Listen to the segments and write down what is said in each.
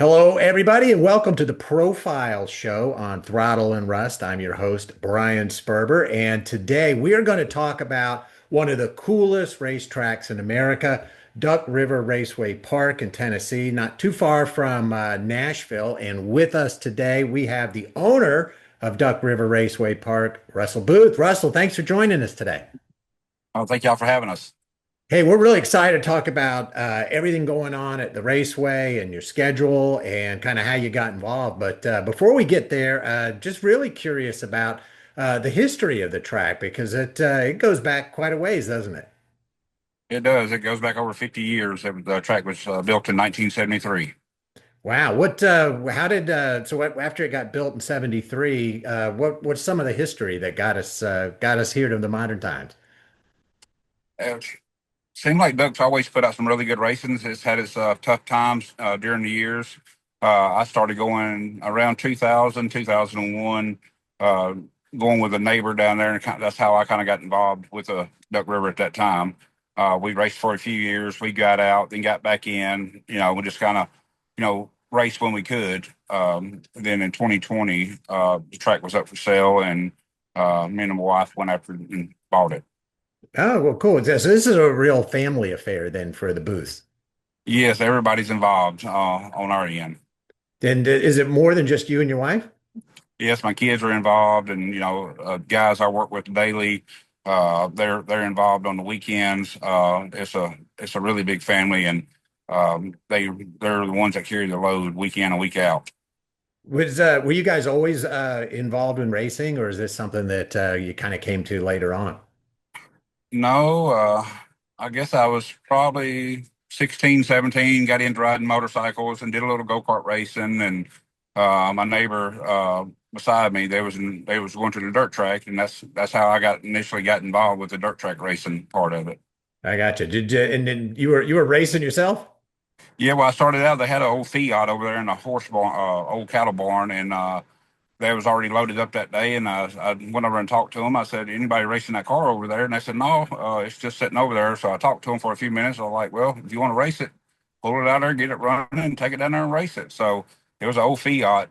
Hello, everybody, and welcome to the Profile Show on Throttle and Rust. I'm your host, Brian Sperber, and today we are going to talk about one of the coolest racetracks in America, Duck River Raceway Park in Tennessee, not too far from Nashville. And with us today, we have the owner of Duck River Raceway Park, Russell Boothe. Russell, thanks for joining us today. Oh, thank y'all for having us. Hey, we're really excited to talk about everything going on at the raceway and your schedule and kind of how you got involved. But before we get there, just really curious about the history of the track because it goes back quite a ways, doesn't it? It does. It goes back over 50 years. The track was built in 1973. Wow. How did, after it got built in 73, what's some of the history that got us here to the modern times? It seemed like Duck's always put out some really good racings. It's had its tough times during the years. I started going around 2000, 2001, going with a neighbor down there, and that's how I kind of got involved with the Duck River at that time. We raced for a few years. We got out, then got back in. We just kind of, raced when we could. Then in 2020, the track was up for sale, and me and my wife went after it and bought it. Oh, well, cool. So this is a real family affair then for the booth. Yes, everybody's involved on our end. And is it more than just you and your wife? Yes, my kids are involved, and guys I work with daily, they're involved on the weekends. It's a really big family, and they're the ones that carry the load week in and week out. Were you guys always involved in racing, or is this something that you kind of came to later on? No, I guess I was probably 16, 17, got into riding motorcycles and did a little go-kart racing. And my neighbor beside me, they was going to the dirt track, and that's how I initially got involved with the dirt track racing part of it. I got you. Did you, and then you were racing yourself? Yeah, well, I started out. They had an old Fiat over there in a horse barn, old cattle barn, and they was already loaded up that day. And I went over and talked to them. I said, "Anybody racing that car over there?" And they said, "No, it's just sitting over there." So I talked to them for a few minutes. I was like, "Well, if you want to race it, pull it out there, get it running, and take it down there and race it." So it was an old Fiat,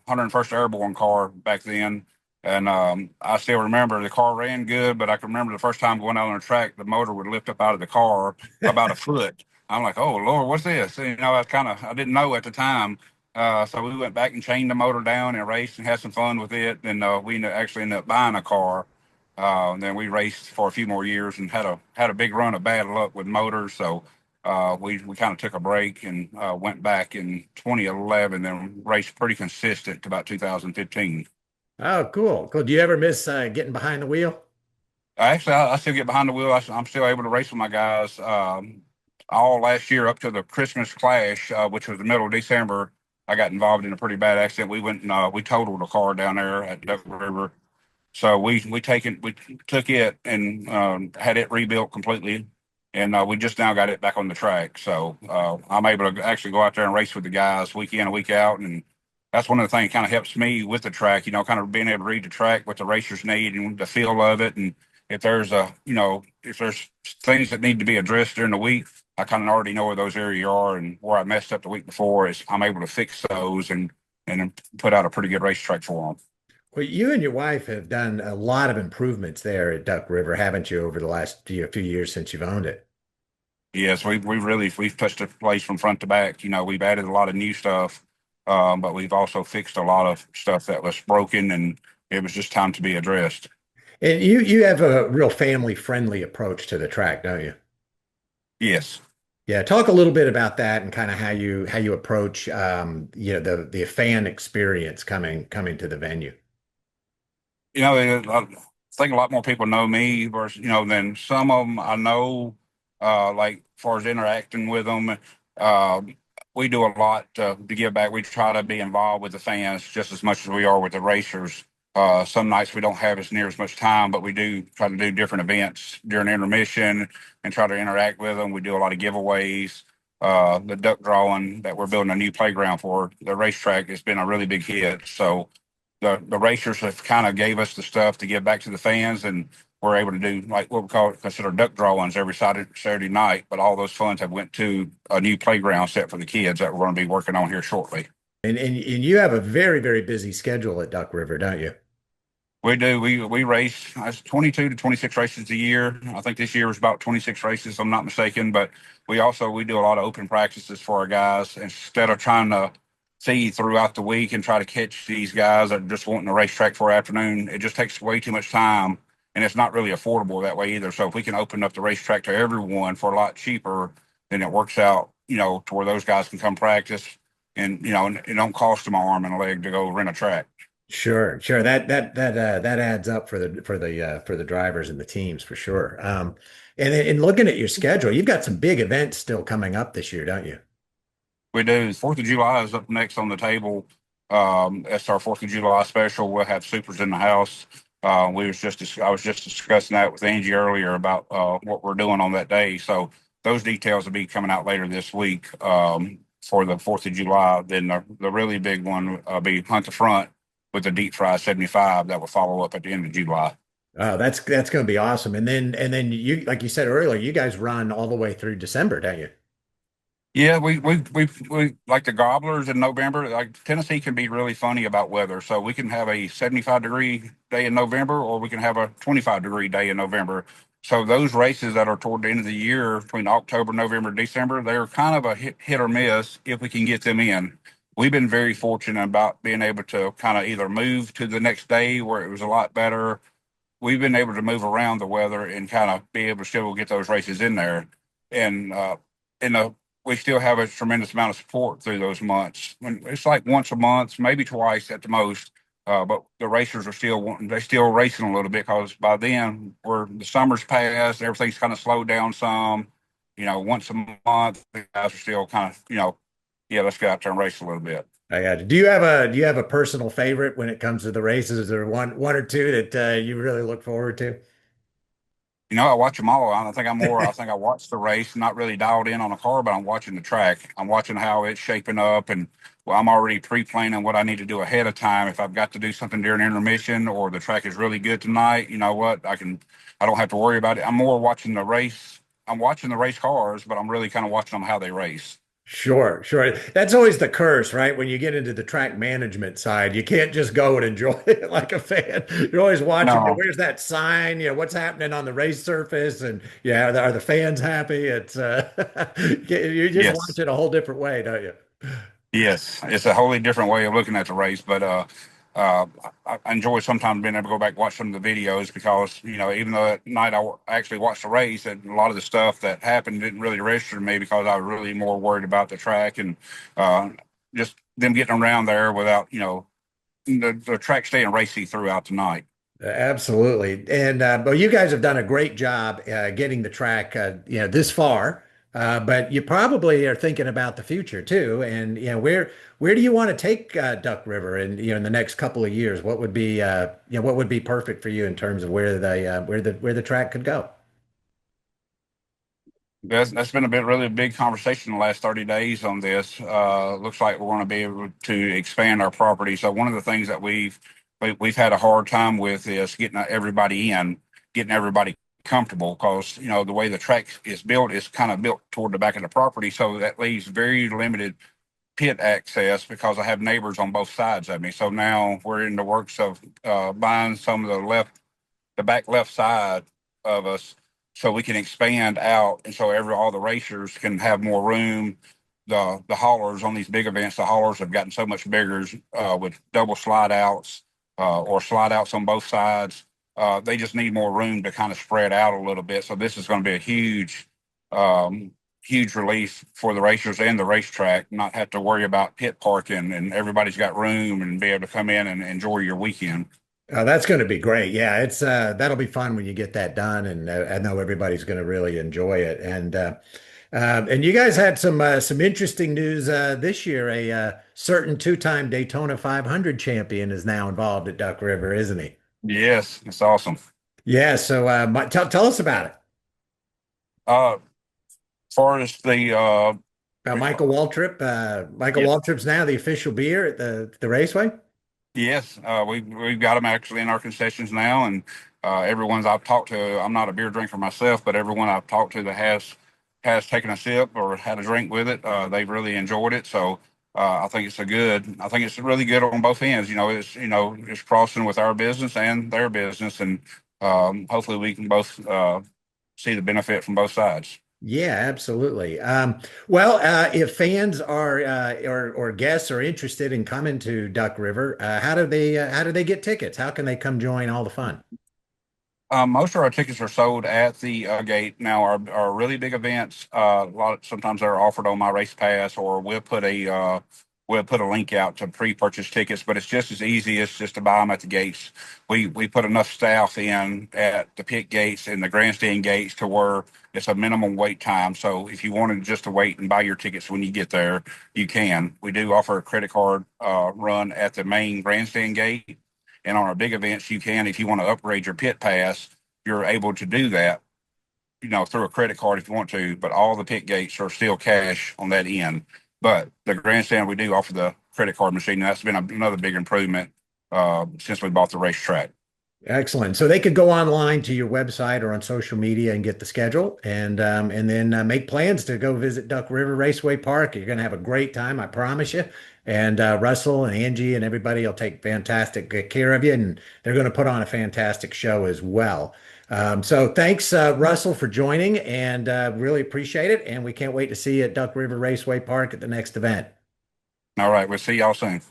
101st Airborne car back then. And I still remember the car ran good, but I can remember the first time going out on the track, the motor would lift up out of the car about a foot. I'm like, "Oh Lord, what's this?" I didn't know at the time. So we went back and chained the motor down and raced and had some fun with it. And actually ended up buying a car. Then we raced for a few more years and had a big run of bad luck with motors. So we kind of took a break and went back in 2011. Then raced pretty consistent to about 2015. Oh, cool, cool. Do you ever miss getting behind the wheel? I still get behind the wheel. I'm still able to race with my guys. All last year up to the Christmas Clash, which was the middle of December, I got involved in a pretty bad accident. We went and we totaled a car down there at Duck River. So we took it and had it rebuilt completely, and we just now got it back on the track. So I'm able to actually go out there and race with the guys week in and week out, and that's one of the things kind of helps me with the track. Kind of being able to read the track, what the racers need, and the feel of it, and if there's things that need to be addressed during the week, I kind of already know where those areas are and where I messed up the week before. Is I'm able to fix those and put out a pretty good racetrack for them. Well, you and your wife have done a lot of improvements there at Duck River, haven't you, over the last few years since you've owned it? Yes, we've touched the place from front to back. We've added a lot of new stuff, but we've also fixed a lot of stuff that was broken, and it was just time to be addressed. And you have a real family friendly approach to the track, don't you? Yes. Yeah, talk a little bit about that and kind of how you approach the fan experience coming to the venue. I think a lot more people know me versus than some of them I know. Like as far as interacting with them, uh, we do a lot to give back. We try to be involved with the fans just as much as we are with the racers. Some nights we don't have as near as much time, but we do try to do different events during intermission and try to interact with them. We do a lot of giveaways. The duck drawing that we're building a new playground for the racetrack has been a really big hit. So the racers have kind of gave us the stuff to give back to the fans, and we're able to do like what we consider duck drawings every Saturday night. But all those funds have went to a new playground set for the kids that we're going to be working on here shortly. And you have a very, very busy schedule at Duck River, don't you? We do. We race 22 to 26 races a year. I think this year was about 26 races, if I'm not mistaken. But we do a lot of open practices for our guys instead of trying to see throughout the week and try to catch these guys that are just wanting a racetrack for afternoon. It just takes way too much time, and it's not really affordable that way either. So if we can open up the racetrack to everyone for a lot cheaper, then it works out, to where those guys can come practice, and it don't cost them an arm and a leg to go rent a track. Sure, sure. That adds up for the drivers and the teams for sure. And in looking at your schedule, you've got some big events still coming up this year, don't you? We do. Fourth of July is up next on the table. That's our Fourth of July special. We'll have supers in the house. I was just discussing that with Angie earlier about what we're doing on that day. So those details will be coming out later this week for the Fourth of July. Then the really big one will be Hunt the Front with the deep fry 75 that will follow up at the end of July. Oh, that's going to be awesome. And then you, like you said earlier, you guys run all the way through December, don't you? Yeah, we like the gobblers in November. Like Tennessee can be really funny about weather. So we can have a 75-degree day in November, or we can have a 25-degree day in November. So those races that are toward the end of the year, between October, November, December, they're kind of a hit or miss if we can get them in. We've been very fortunate about being able to kind of either move to the next day where it was a lot better. We've been able to move around the weather and kind of be able to still get those races in there. And in the we still have a tremendous amount of support through those months. It's like once a month, maybe twice at the most. But the racers are still wanting, they're still racing a little bit because by then the summer's passed, everything's kind of slowed down some. Once a month, the guys are still kind of, yeah, let's go out there and race a little bit. I got you. Do you have a personal favorite when it comes to the races? Is there one or two that you really look forward to? I watch them all. I think I watch the race, not really dialed in on a car, but I'm watching the track. I'm watching how it's shaping up. And well, I'm already pre-planning what I need to do ahead of time. If I've got to do something during intermission or the track is really good tonight, you know what? I don't have to worry about it. I'm more watching the race. I'm watching the race cars, but I'm really kind of watching them how they race. Sure, sure. That's always the curse, right? When you get into the track management side, you can't just go and enjoy it like a fan. You're always watching, No, where's that sign? What's happening on the race surface? And yeah, are the fans happy? It's you just watch yes. it a whole different way, don't you? Yes, it's a wholly different way of looking at the race, but uh, I enjoy sometimes being able to go back and watch some of the videos because even though at night actually watched the race, and a lot of the stuff that happened didn't really register to me because I was really more worried about the track and uh, just them getting around there without the track staying racy throughout the night. Absolutely. And but you guys have done a great job getting the track this far. But you probably are thinking about the future too. And where do you want to take Duck River in the next couple of years? What would be perfect for you in terms of where the track could go? That's been a really big conversation the last 30 days on this. Looks like we're going to be able to expand our property. So one of the things that we've had a hard time with is getting everybody in, getting everybody comfortable because the way the track is built is kind of built toward the back of the property, so that leaves very limited pit access because I have neighbors on both sides of me. So now we're in the works of buying some of the back left side of us so we can expand out and so all the racers can have more room. The haulers on these big events, the haulers have gotten so much bigger with double slide outs or slide outs on both sides. They just need more room to kind of spread out a little bit. So this is going to be a um, huge relief for the racers and the racetrack, not have to worry about pit parking and everybody's got room and be able to come in and enjoy your weekend. That's going to be great. Yeah, it's that'll be fun when you get that done, and I know everybody's going to really enjoy it. And you guys had some interesting news this year. A certain two-time Daytona 500 champion is now involved at Duck River, isn't he? Yes, it's awesome. Yeah. So tell us about it. As far as Michael Waltrip. Michael yes, Waltrip's now the official beer at the raceway. yes, we've got them actually in our concessions now, and Everyone's I've talked to, I'm not a beer drinker myself, but everyone I've talked to that has taken a sip or had a drink with it, they've really enjoyed it. So I think it's really good on both ends. It's crossing with our business and their business, and hopefully we can both see the benefit from both sides. Yeah, absolutely. Well, if fans are or guests are interested in coming to Duck River, how do they get tickets? How can they come join all the fun? Most of our tickets are sold at the gate. Now, our really big events, sometimes they're offered on my race pass, or we'll put a link out to pre-purchase tickets. But it's just as easy as just to buy them at the gates. We put enough staff in at the pit gates and the grandstand gates to where it's a minimum wait time. So if you wanted just to wait and buy your tickets when you get there, you can. We do offer a credit card run at the main grandstand gate. And on our big events, you can, if you want to upgrade your pit pass, you're able to do that, through a credit card if you want to. But all the pit gates are still cash on that end. But the grandstand, we do offer the credit card machine. And that's been another big improvement since we bought the racetrack. Excellent. So they could go online to your website or on social media and get the schedule, and then make plans to go visit Duck River Raceway Park. You're going to have a great time, I promise you. And Russell and Angie and everybody will take fantastic care of you, and they're going to put on a fantastic show as well. So thanks, Russell, for joining, and really appreciate it. And we can't wait to see you at Duck River Raceway Park at the next event. All right, we'll see y'all soon.